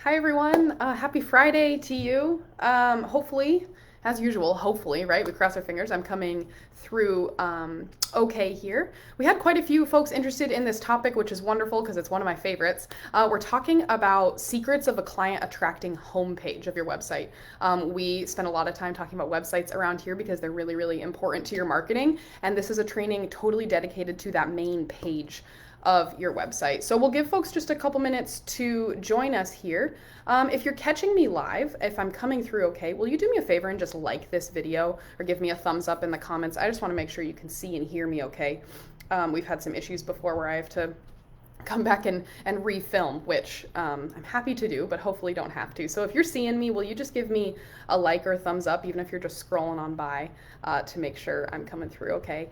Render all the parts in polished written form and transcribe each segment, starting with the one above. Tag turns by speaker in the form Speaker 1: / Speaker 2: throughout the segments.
Speaker 1: Hi everyone. Happy Friday to you. Hopefully, as usual, hopefully, right? We cross our fingers. I'm coming through okay here. We had quite a few folks interested in this topic, which is wonderful because it's one of my favorites. We're talking about secrets of a client attracting homepage of your website. We spend a lot of time talking about websites around here because they're really, really important to your marketing. And this is a training totally dedicated to that main page of your website. So we'll give folks just a couple minutes to join us here. If you're catching me live, if I'm coming through okay, will you do me a favor and just like this video or give me a thumbs up in the comments? I just want to make sure you can see and hear me okay. We've had some issues before where I have to come back and refilm, which I'm happy to do, but hopefully don't have to. So if you're seeing me, will you just give me a like or a thumbs up, even if you're just scrolling on by, to make sure I'm coming through okay.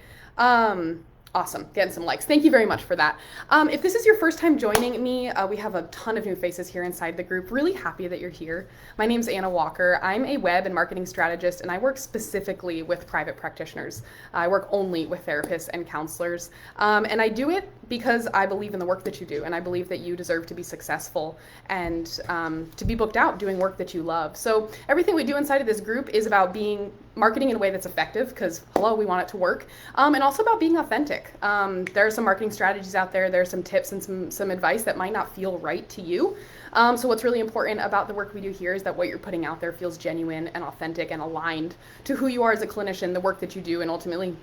Speaker 1: Awesome, getting some likes. Thank you very much for that. If this is your first time joining me, we have a ton of new faces here inside the group. Really happy that you're here. My name's Anna Walker. I'm a web and marketing strategist, and I work specifically with private practitioners. I work only with therapists and counselors, and I do it because I believe in the work that you do, and I believe that you deserve to be successful and to be booked out doing work that you love. So everything we do inside of this group is about being marketing in a way that's effective, because hello, we want it to work, and also about being authentic. There are some marketing strategies out there, there are some tips and some advice that might not feel right to you. So what's really important about the work we do here is that what you're putting out there feels genuine and authentic and aligned to who you are as a clinician, the work that you do, and ultimately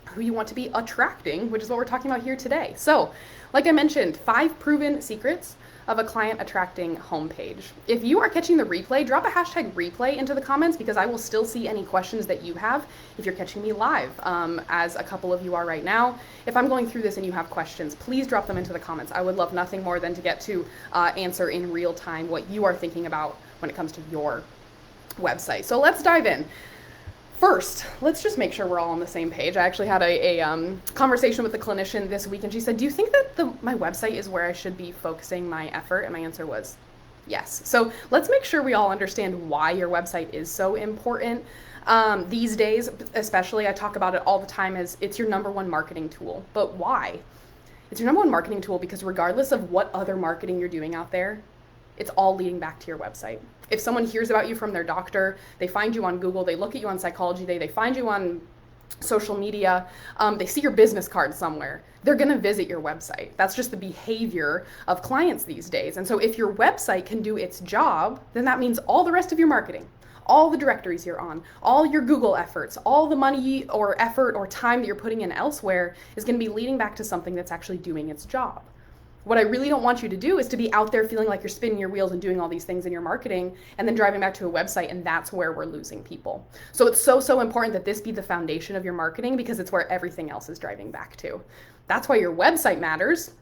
Speaker 1: who you want to be attracting, which is what we're talking about here today. So, like I mentioned, 5 proven secrets of a client attracting homepage. If you are catching the replay, drop a hashtag replay into the comments because I will still see any questions that you have if you're catching me live, as a couple of you are right now. If I'm going through this and you have questions, please drop them into the comments. I would love nothing more than to get to answer in real time what you are thinking about when it comes to your website. So let's dive in. First, let's just make sure we're all on the same page. I actually had a conversation with a clinician this week, and she said, do you think that my website is where I should be focusing my effort? And my answer was yes. So let's make sure we all understand why your website is so important. These days, especially, I talk about it all the time as it's your number one marketing tool. But why? It's your number one marketing tool because regardless of what other marketing you're doing out there, it's all leading back to your website. If someone hears about you from their doctor, they find you on Google, they look at you on Psychology Day, they find you on social media, they see your business card somewhere, they're gonna visit your website. That's just the behavior of clients these days. And so if your website can do its job, then that means all the rest of your marketing, all the directories you're on, all your Google efforts, all the money or effort or time that you're putting in elsewhere is gonna be leading back to something that's actually doing its job. What I really don't want you to do is to be out there feeling like you're spinning your wheels and doing all these things in your marketing and then driving back to a website, and that's where we're losing people. So it's so important that this be the foundation of your marketing because it's where everything else is driving back to. That's why your website matters.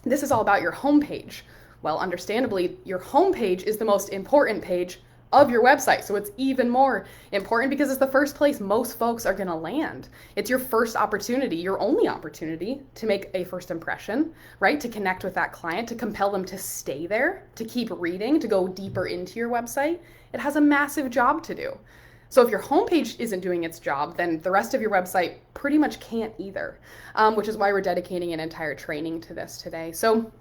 Speaker 1: This is all about your homepage. Well, understandably, your homepage is the most important page of your website. So it's even more important because it's the first place most folks are going to land. It's your first opportunity, your only opportunity to make a first impression, right? To connect with that client, to compel them to stay there, to keep reading, to go deeper into your website. It has a massive job to do. So if your homepage isn't doing its job, then the rest of your website pretty much can't either, which is why we're dedicating an entire training to this today. So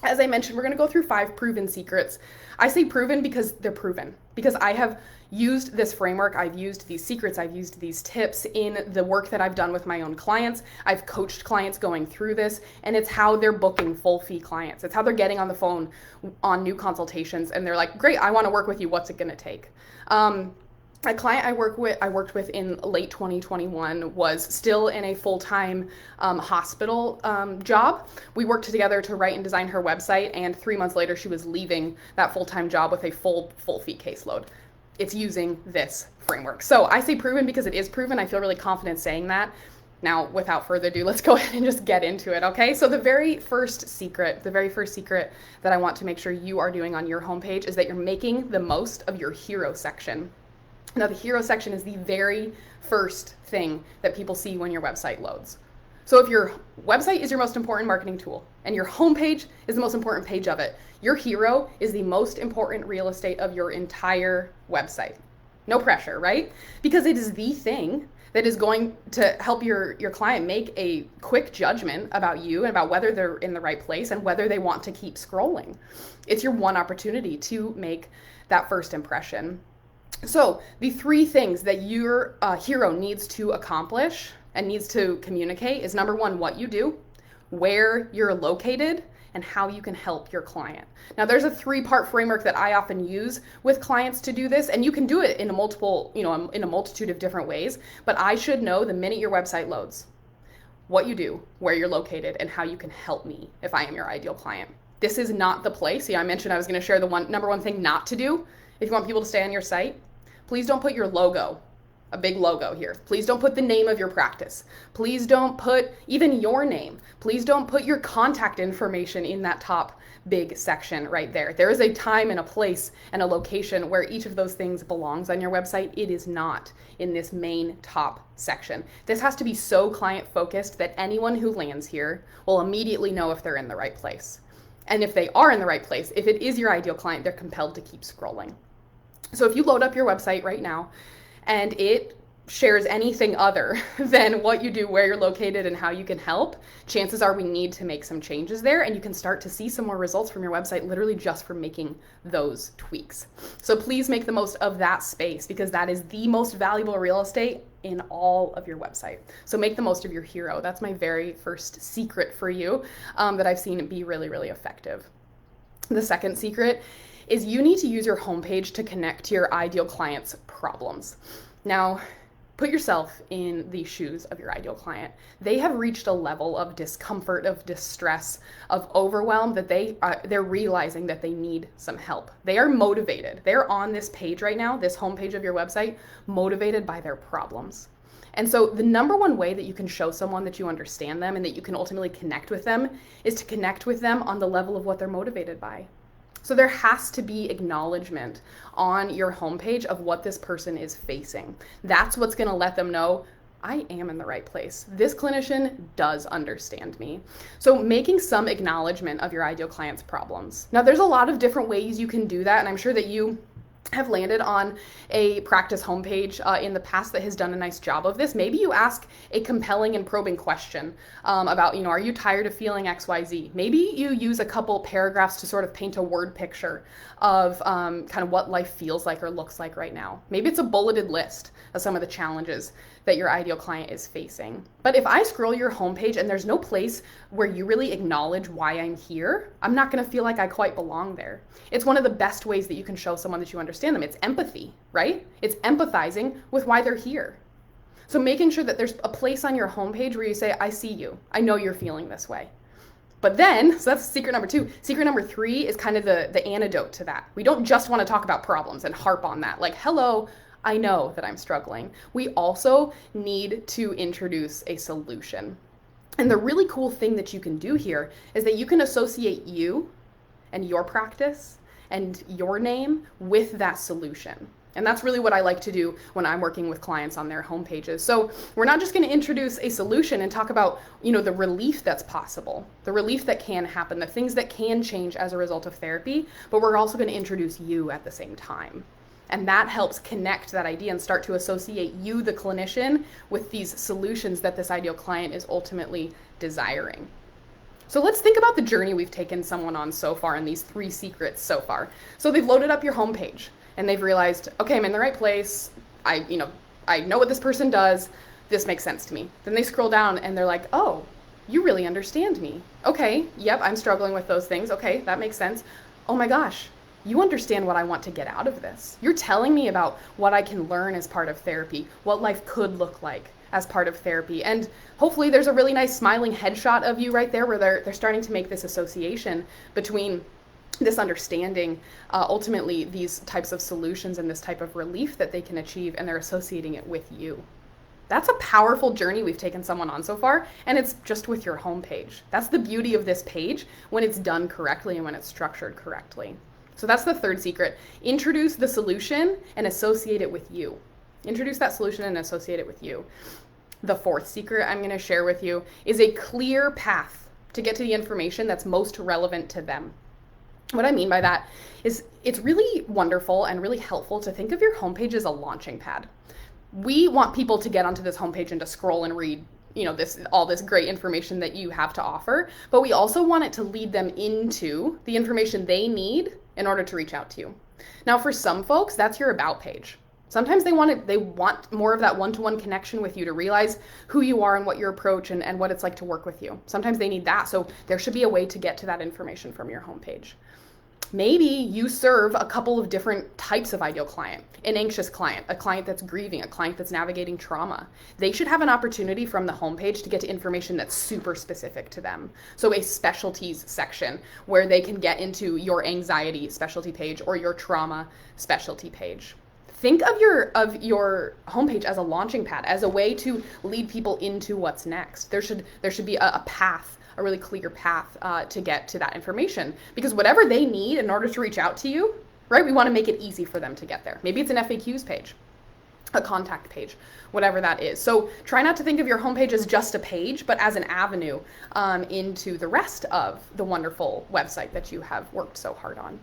Speaker 1: as I mentioned, we're going to go through 5 proven secrets. I say proven because they're proven, because I have used this framework, I've used these secrets, I've used these tips in the work that I've done with my own clients. I've coached clients going through this, and it's how they're booking full fee clients. It's how they're getting on the phone on new consultations, and they're like, great, I want to work with you. What's it going to take? A client I worked with in late 2021 was still in a full-time hospital job. We worked together to write and design her website, and 3 months later, she was leaving that full-time job with a full fee caseload. It's using this framework. So I say proven because it is proven. I feel really confident saying that. Now, without further ado, let's go ahead and just get into it, okay? So the very first secret that I want to make sure you are doing on your homepage is that you're making the most of your hero section. Now, the hero section is the very first thing that people see when your website loads. So if your website is your most important marketing tool and your homepage is the most important page of it, your hero is the most important real estate of your entire website. No pressure, right? Because it is the thing that is going to help your client make a quick judgment about you and about whether they're in the right place and whether they want to keep scrolling. It's your one opportunity to make that first impression. So the three things that your hero needs to accomplish and needs to communicate is, number one, what you do, where you're located, and how you can help your client. Now, there's a 3-part framework that I often use with clients to do this, and you can do it in a multitude of different ways, but I should know the minute your website loads what you do, where you're located, and how you can help me if I am your ideal client. This is not the place. I mentioned I was going to share the number one thing not to do if you want people to stay on your site. Please don't put your logo, a big logo here. Please don't put the name of your practice. Please don't put even your name. Please don't put your contact information in that top big section right there. There is a time and a place and a location where each of those things belongs on your website. It is not in this main top section. This has to be so client focused that anyone who lands here will immediately know if they're in the right place. And if they are in the right place, if it is your ideal client, they're compelled to keep scrolling. So if you load up your website right now and it shares anything other than what you do, where you're located, and how you can help, chances are we need to make some changes there, and you can start to see some more results from your website literally just from making those tweaks. So please make the most of that space, because that is the most valuable real estate in all of your website. So make the most of your hero. That's my very first secret for you that I've seen be really, really effective. The second secret is you need to use your homepage to connect to your ideal client's problems. Now, put yourself in the shoes of your ideal client. They have reached a level of discomfort, of distress, of overwhelm that they're realizing that they need some help. They are motivated. They're on this page right now, this homepage of your website, motivated by their problems. And so the number one way that you can show someone that you understand them and that you can ultimately connect with them is to connect with them on the level of what they're motivated by. So there has to be acknowledgement on your homepage of what this person is facing. That's what's going to let them know, I am in the right place. This clinician does understand me. So making some acknowledgement of your ideal client's problems. Now, there's a lot of different ways you can do that, and I'm sure that you have landed on a practice homepage in the past that has done a nice job of this. Maybe you ask a compelling and probing question about, are you tired of feeling XYZ? Maybe you use a couple paragraphs to sort of paint a word picture of kind of what life feels like or looks like right now. Maybe it's a bulleted list of some of the challenges that your ideal client is facing. But if I scroll your homepage and there's no place where you really acknowledge why I'm here, I'm not going to feel like I quite belong there. It's one of the best ways that you can show someone that you understand them. It's empathy, right? It's empathizing with why they're here. So making sure that there's a place on your homepage where you say, I see you. I know you're feeling this way. But then, so that's secret number 2. Secret number 3 is kind of the antidote to that. We don't just want to talk about problems and harp on that. Like, hello, I know that I'm struggling. We also need to introduce a solution. And the really cool thing that you can do here is that you can associate you and your practice and your name with that solution. And that's really what I like to do when I'm working with clients on their homepages. So we're not just going to introduce a solution and talk about, the relief that's possible, the relief that can happen, the things that can change as a result of therapy, but we're also going to introduce you at the same time. And that helps connect that idea and start to associate you, the clinician, with these solutions that this ideal client is ultimately desiring. So let's think about the journey we've taken someone on so far and these 3 secrets so far. So they've loaded up your homepage and they've realized, okay, I'm in the right place. I know what this person does. This makes sense to me. Then they scroll down and they're like, oh, you really understand me. Okay, yep, I'm struggling with those things. Okay, that makes sense. Oh my gosh, you understand what I want to get out of this. You're telling me about what I can learn as part of therapy, what life could look like as part of therapy. And hopefully there's a really nice smiling headshot of you right there where they're starting to make this association between this understanding, ultimately these types of solutions and this type of relief that they can achieve, and they're associating it with you. That's a powerful journey we've taken someone on so far, and it's just with your homepage. That's the beauty of this page when it's done correctly and when it's structured correctly. So that's the 3rd secret. Introduce the solution and associate it with you. Introduce that solution and associate it with you. The 4th secret I'm going to share with you is a clear path to get to the information that's most relevant to them. What I mean by that is it's really wonderful and really helpful to think of your homepage as a launching pad. we want people to get onto this homepage and to scroll and read, all this great information that you have to offer, but we also want it to lead them into the information they need in order to reach out to you. Now, for some folks, that's your about page. Sometimes they want more of that one-to-one connection with you to realize who you are and what your approach and what it's like to work with you. Sometimes they need that. So there should be a way to get to that information from your homepage. Maybe you serve a couple of different types of ideal client: an anxious client, a client that's grieving, a client that's navigating trauma. They should have an opportunity from the homepage to get to information that's super specific to them. So a specialties section where they can get into your anxiety specialty page or your trauma specialty page. Think of your homepage as a launching pad, as a way to lead people into what's next. There should be a path, a really clear path to get to that information, because whatever they need in order to reach out to you, right? We want to make it easy for them to get there. Maybe it's an FAQs page, a contact page, whatever that is. So try not to think of your homepage as just a page, but as an avenue into the rest of the wonderful website that you have worked so hard on.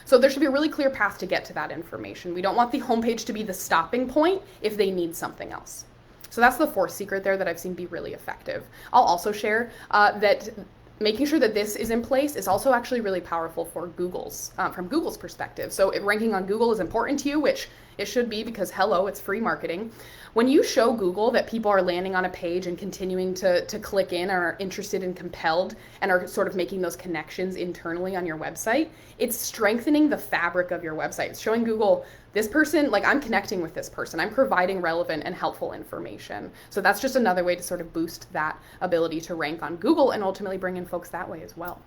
Speaker 1: So there should be a really clear path to get to that information. We don't want the homepage to be the stopping point if they need something else. So that's the fourth secret there that I've seen be really effective. I'll also share that making sure that this is in place is also actually really powerful for from Google's perspective. So if ranking on Google is important to you, which it should be, because hello, it's free marketing. When you show Google that people are landing on a page and continuing to click in, are interested and compelled, and are sort of making those connections internally on your website, it's strengthening the fabric of your website. It's showing Google, this person, like, I'm connecting with this person. I'm providing relevant and helpful information. So that's just another way to sort of boost that ability to rank on Google and ultimately bring in folks that way as well.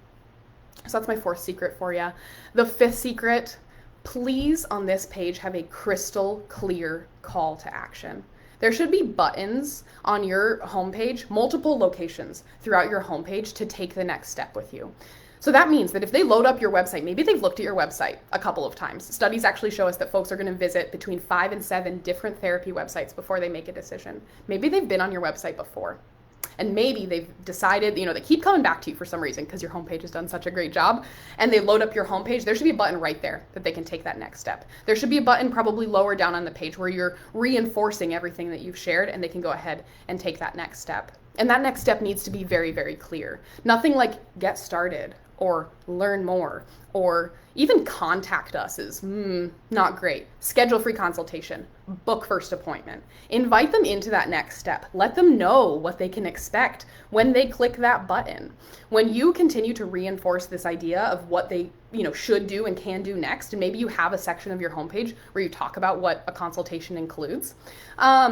Speaker 1: So that's my fourth secret for you. The fifth secret: please on this page have a crystal clear call to action. There should be buttons on your homepage, multiple locations throughout your homepage, to take the next step with you. So that means that if they load up your website, maybe they've looked at your website a couple of times. Studies actually show us that folks are going to visit between 5 and 7 different therapy websites before they make a decision. Maybe they've been on your website before. And maybe they've decided, they keep coming back to you for some reason because your homepage has done such a great job, and they load up your homepage. There should be a button right there that they can take that next step. There should be a button probably lower down on the page where you're reinforcing everything that you've shared, and they can go ahead and take that next step. And that next step needs to be very, very clear. Nothing like get started or learn more or even contact us is not great. Schedule free consultation, book first appointment, invite them into that next step. Let them know what they can expect when they click that button. When you continue to reinforce this idea of what they should do and can do next, and maybe you have a section of your homepage where you talk about what a consultation includes,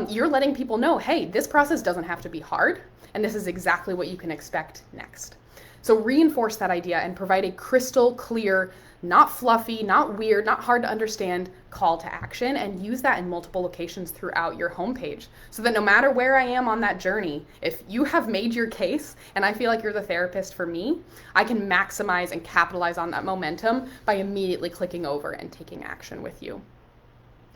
Speaker 1: you're letting people know, hey, this process doesn't have to be hard, and this is exactly what you can expect next. So reinforce that idea and provide a crystal clear, not fluffy, not weird, not hard to understand call to action, and use that in multiple locations throughout your homepage so that no matter where I am on that journey, if you have made your case and I feel like you're the therapist for me, I can maximize and capitalize on that momentum by immediately clicking over and taking action with you.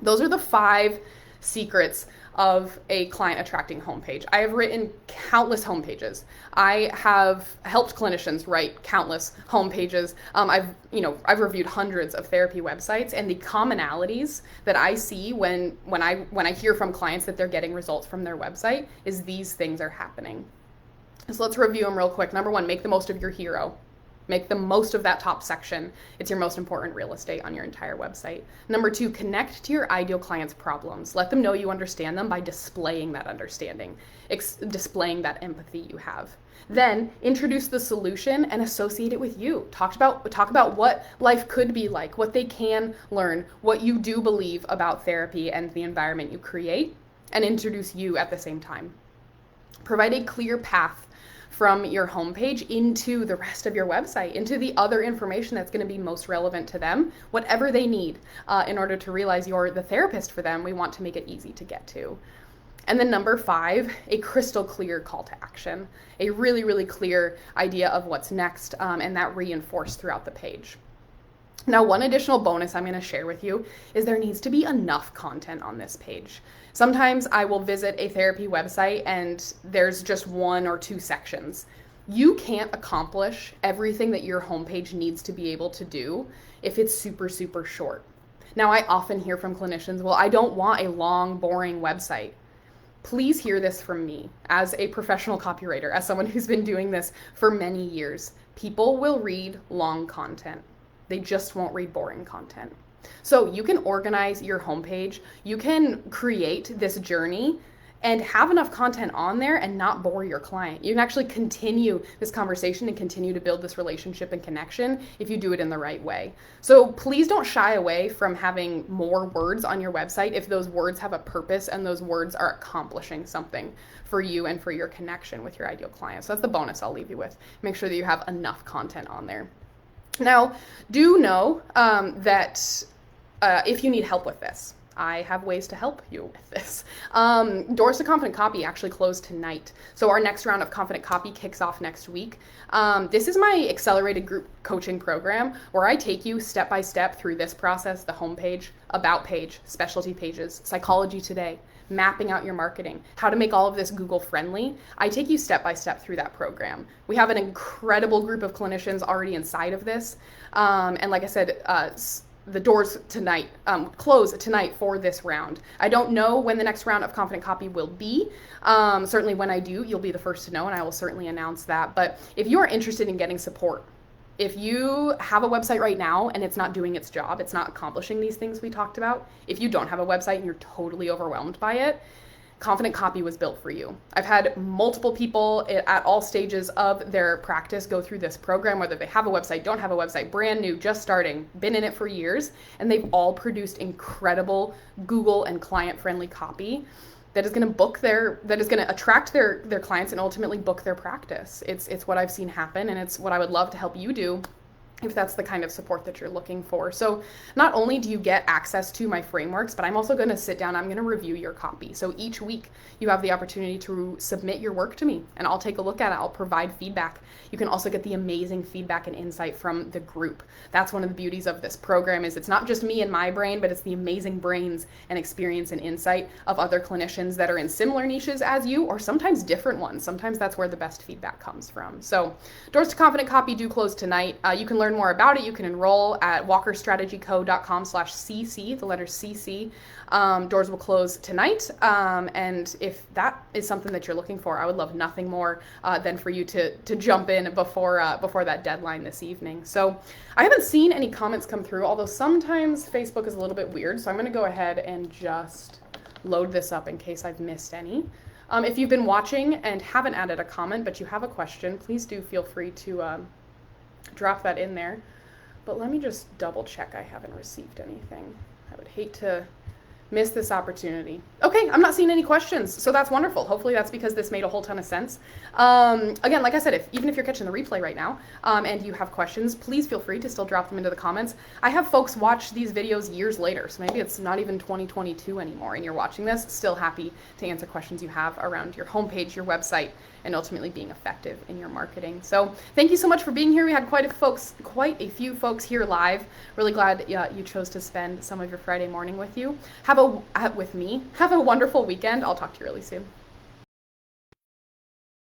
Speaker 1: Those are the 5 secrets of a client attracting homepage. I have written countless homepages. I have helped clinicians write countless homepages. I've reviewed hundreds of therapy websites, and the commonalities that I see when I hear from clients that they're getting results from their website is these things are happening. So let's review them real quick. Number 1, make the most of your hero. Make the most of that top section. It's your most important real estate on your entire website. Number 2, connect to your ideal client's problems. Let them know you understand them by displaying that understanding, displaying that empathy you have. Then introduce the solution and associate it with you. Talk about what life could be like, what they can learn, what you do believe about therapy and the environment you create, and introduce you at the same time. Provide a clear path from your homepage into the rest of your website, into the other information that's going to be most relevant to them, whatever they need in order to realize you're the therapist for them. We want to make it easy to get to. And then number 5, a crystal clear call to action, a really, really clear idea of what's next, and that reinforced throughout the page. Now, one additional bonus I'm going to share with you is there needs to be enough content on this page. Sometimes I will visit a therapy website and there's just 1 or 2 sections. You can't accomplish everything that your homepage needs to be able to do if it's super, super short. Now, I often hear from clinicians, well, I don't want a long, boring website. Please hear this from me as a professional copywriter, as someone who's been doing this for many years. People will read long content. They just won't read boring content. So you can organize your homepage, you can create this journey and have enough content on there and not bore your client. You can actually continue this conversation and continue to build this relationship and connection if you do it in the right way. So please don't shy away from having more words on your website if those words have a purpose and those words are accomplishing something for you and for your connection with your ideal client. So that's the bonus I'll leave you with. Make sure that you have enough content on there. Now, do know that if you need help with this, I have ways to help you with this. Doors to Confident Copy actually closed tonight. So our next round of Confident Copy kicks off next week. This is my accelerated group coaching program where I take you step by step through this process: the homepage, about page, specialty pages, Psychology Today, mapping out your marketing, how to make all of this Google friendly. I take you step by step through that program. We have an incredible group of clinicians already inside of this. And like I said, the doors tonight close tonight for this round. I don't know when the next round of Confident Copy will be. Certainly when I do, you'll be the first to know, and I will certainly announce that. But if you are interested in getting support, if you have a website right now and it's not doing its job, it's not accomplishing these things we talked about, if you don't have a website and you're totally overwhelmed by it, Confident Copy was built for you. I've had multiple people at all stages of their practice go through this program, whether they have a website, don't have a website, brand new, just starting, been in it for years, and they've all produced incredible Google and client-friendly copy that is going to attract their clients and ultimately book their practice. It's what I've seen happen, and it's what I would love to help you do if that's the kind of support that you're looking for. So not only do you get access to my frameworks, but I'm also going to sit down, I'm going to review your copy. So each week you have the opportunity to submit your work to me and I'll take a look at it. I'll provide feedback. You can also get the amazing feedback and insight from the group. That's one of the beauties of this program, is it's not just me and my brain, but it's the amazing brains and experience and insight of other clinicians that are in similar niches as you, or sometimes different ones. Sometimes that's where the best feedback comes from. So Doors to Confident Copy do close tonight. You can learn more about it. You can enroll at walkerstrategyco.com/cc, the letter CC. Doors will close tonight. And if that is something that you're looking for, I would love nothing more than for you to jump in before that deadline this evening. So I haven't seen any comments come through, although sometimes Facebook is a little bit weird. So I'm going to go ahead and just load this up in case I've missed any. If you've been watching and haven't added a comment, but you have a question, please do feel free to drop that in there. But let me just double check I haven't received anything. I would hate to miss this opportunity. Okay, I'm not seeing any questions, so that's wonderful. Hopefully that's because this made a whole ton of sense. Again, like I said, even if you're catching the replay right now and you have questions, please feel free to still drop them into the comments. I have folks watch these videos years later, so maybe it's not even 2022 anymore and you're watching this, still happy to answer questions you have around your homepage, your website, and ultimately being effective in your marketing. So thank you so much for being here. We had quite a few folks here live. Really glad you chose to spend some of your Friday morning with me. Have a wonderful weekend. I'll talk to you really soon.